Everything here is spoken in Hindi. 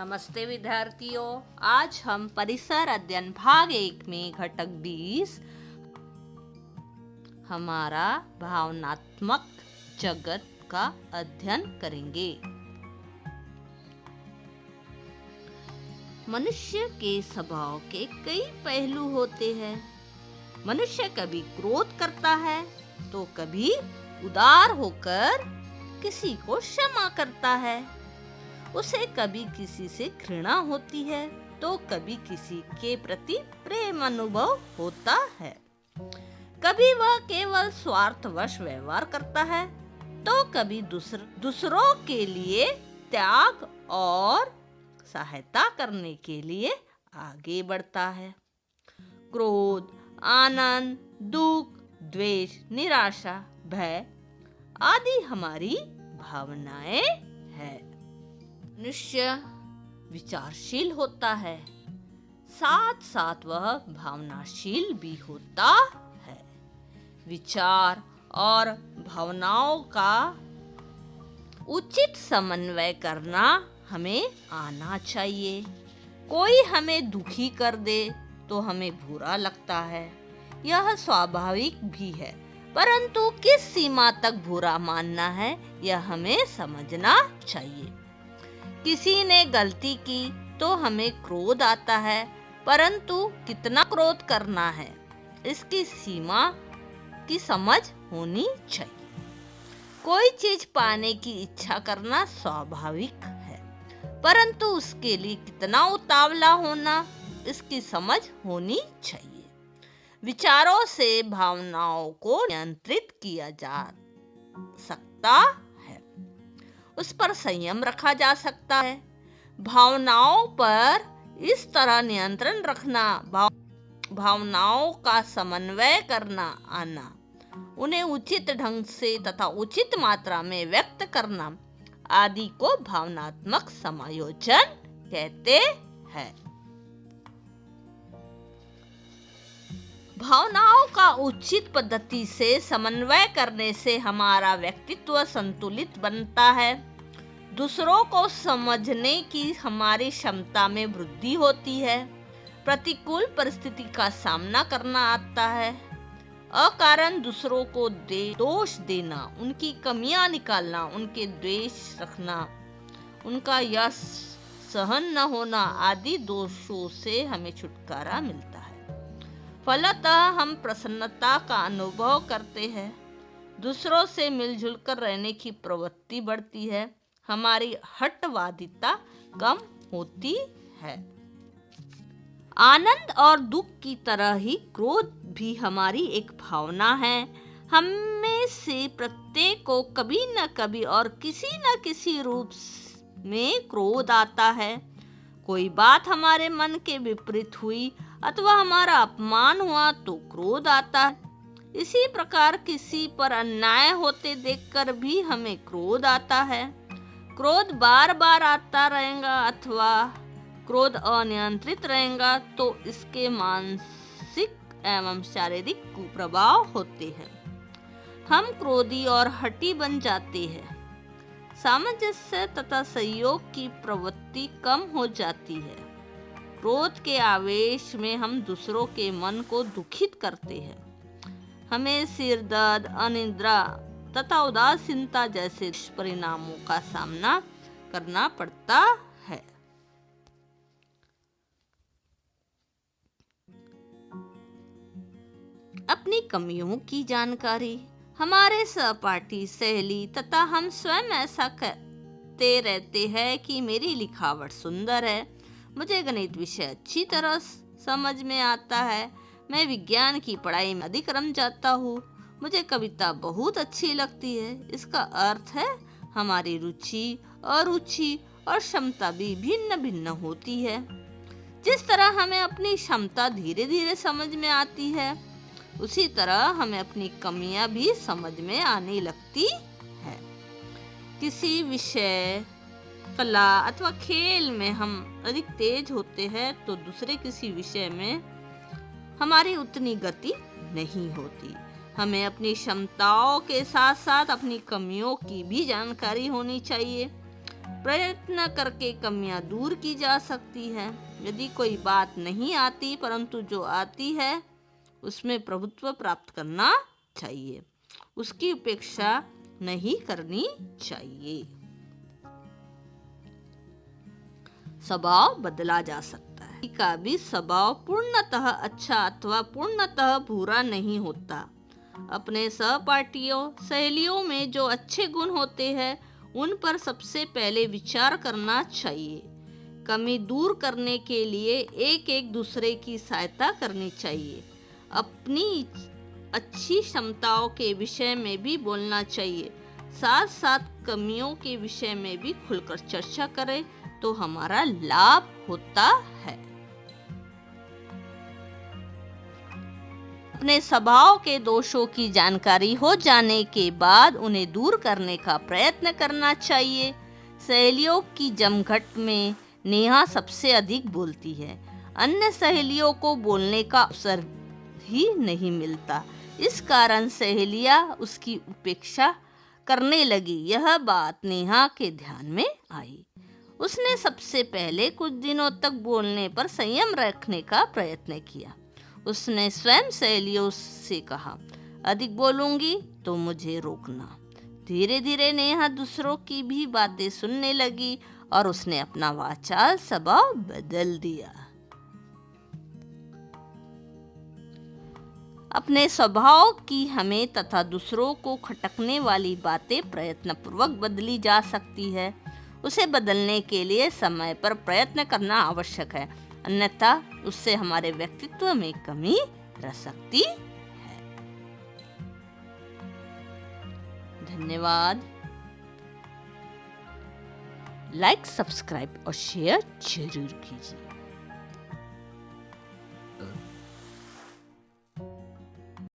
नमस्ते विद्यार्थियों, आज हम परिसर अध्ययन भाग 1 में घटक 20 हमारा भावनात्मक जगत का अध्ययन करेंगे। मनुष्य के स्वभाव के कई पहलू होते हैं। मनुष्य कभी क्रोध करता है तो कभी उदार होकर किसी को क्षमा करता है। उसे कभी किसी से घृणा होती है तो कभी किसी के प्रति प्रेम अनुभव होता है। कभी वह केवल स्वार्थवश व्यवहार करता है तो कभी दूसरों के लिए त्याग और सहायता करने के लिए आगे बढ़ता है। क्रोध, आनंद, दुख, द्वेष, निराशा, भय आदि हमारी भावनाएं हैं। मनुष्य विचारशील होता है, साथ साथ वह भावनाशील भी होता है। विचार और भावनाओं का उचित समन्वय करना हमें आना चाहिए। कोई हमें दुखी कर दे तो हमें बुरा लगता है, यह स्वाभाविक भी है, परंतु किस सीमा तक बुरा मानना है यह हमें समझना चाहिए। किसी ने गलती की तो हमें क्रोध आता है, परंतु कितना क्रोध करना है इसकी सीमा की समझ होनी चाहिए। कोई चीज पाने की इच्छा करना स्वाभाविक है, परंतु उसके लिए कितना उतावला होना इसकी समझ होनी चाहिए। विचारों से भावनाओं को नियंत्रित किया जा सकता है, उस पर संयम रखा जा सकता है। भावनाओं पर इस तरह नियंत्रण रखना, भावनाओं का समन्वय करना आना, उन्हें उचित ढंग से तथा उचित मात्रा में व्यक्त करना आदि को भावनात्मक समायोजन कहते हैं। भावनाओं का उचित पद्धति से समन्वय करने से हमारा व्यक्तित्व संतुलित बनता है। दूसरों को समझने की हमारी क्षमता में वृद्धि होती है। प्रतिकूल परिस्थिति का सामना करना आता है। अकारण दूसरों को दोष देना, उनकी कमियां निकालना, उनके द्वेष रखना, उनका यश सहन न होना आदि दोषों से हमें छुटकारा मिलता है। फलतः हम प्रसन्नता का अनुभव करते हैं। दूसरों से मिलजुल कर रहने की प्रवृत्ति बढ़ती है। हमारी हठवादिता कम होती है। आनंद और दुख की तरह ही क्रोध भी हमारी एक भावना है। हमें से प्रत्येक को कभी न कभी और किसी न किसी रूप में क्रोध आता है। कोई बात हमारे मन के विपरीत हुई अथवा हमारा अपमान हुआ तो क्रोध आता है। इसी प्रकार किसी पर अन्याय होते देखकर भी हमें क्रोध आता है। क्रोध बार बार आता रहेगा अथवा क्रोध अनियंत्रित रहेगा तो इसके मानसिक एवं शारीरिक कुप्रभाव होते हैं। हम क्रोधी और हठी बन जाते हैं। सामंजस्य तथा सहयोग की प्रवृत्ति कम हो जाती है। क्रोध के आवेश में हम दूसरों के मन को दुखित करते हैं। हमें सिर दर्द, अनिद्रा तथा उदासीनता जैसे परिणामों का सामना करना पड़ता है। अपनी कमियों की जानकारी, हमारे सहपाठी, सहेली तथा हम स्वयं ऐसा कहते रहते हैं कि मेरी लिखावट सुंदर है, मुझे गणित विषय अच्छी तरह समझ में आता है, मैं विज्ञान की पढ़ाई में अधिक रम जाता हूँ, मुझे कविता बहुत अच्छी लगती है। इसका अर्थ है हमारी रुचि, अरुचि और क्षमता भी भिन्न भिन्न होती है। जिस तरह हमें अपनी क्षमता धीरे धीरे समझ में आती है, उसी तरह हमें अपनी कमियां भी समझ में आने लगती है। किसी विषय, कला अथवा खेल में हम अधिक तेज होते हैं तो दूसरे किसी विषय में हमारी उतनी गति नहीं होती। हमें अपनी क्षमताओं के साथ साथ अपनी कमियों की भी जानकारी होनी चाहिए। प्रयत्न करके कमियां दूर की जा सकती है। यदि कोई बात नहीं आती परंतु जो आती है उसमें प्रभुत्व प्राप्त करना चाहिए, उसकी उपेक्षा नहीं करनी चाहिए। स्वभाव बदला जा सकता है। किसी का भी स्वभाव पूर्णतः अच्छा अथवा पूर्णतः बुरा नहीं होता। अपने सहपाठियों सहेलियों में जो अच्छे गुण होते हैं उन पर सबसे पहले विचार करना चाहिए। कमी दूर करने के लिए एक दूसरे की सहायता करनी चाहिए। अपनी अच्छी क्षमताओं के विषय में भी बोलना चाहिए, साथ साथ कमियों के विषय में भी खुलकर चर्चा करें तो हमारा लाभ होता है। अपने स्वभाव के दोषों की जानकारी हो जाने के बाद उन्हें दूर करने का प्रयत्न करना चाहिए। सहेलियों की जमघट में नेहा सबसे अधिक बोलती है। अन्य सहेलियों को बोलने का अवसर ही नहीं मिलता। इस कारण सहेलियां उसकी उपेक्षा करने लगी। यह बात नेहा के ध्यान में आई। उसने सबसे पहले कुछ दिनों तक बोलने पर संयम रखने का प्रयत्न किया। उसने स्वयं सहेलियों से कहा, अधिक बोलूंगी तो मुझे रोकना। धीरे धीरे नेहा दूसरों की भी बातें सुनने लगी और उसने अपना वाचाल स्वभाव बदल दिया। अपने स्वभाव की हमें तथा दूसरों को खटकने वाली बातें प्रयत्नपूर्वक बदली जा सकती है। उसे बदलने के लिए समय पर प्रयत्न करना आवश्यक है, अन्यथा उससे हमारे व्यक्तित्व में कमी रह सकती है। धन्यवाद। लाइक, सब्सक्राइब और शेयर जरूर कीजिए।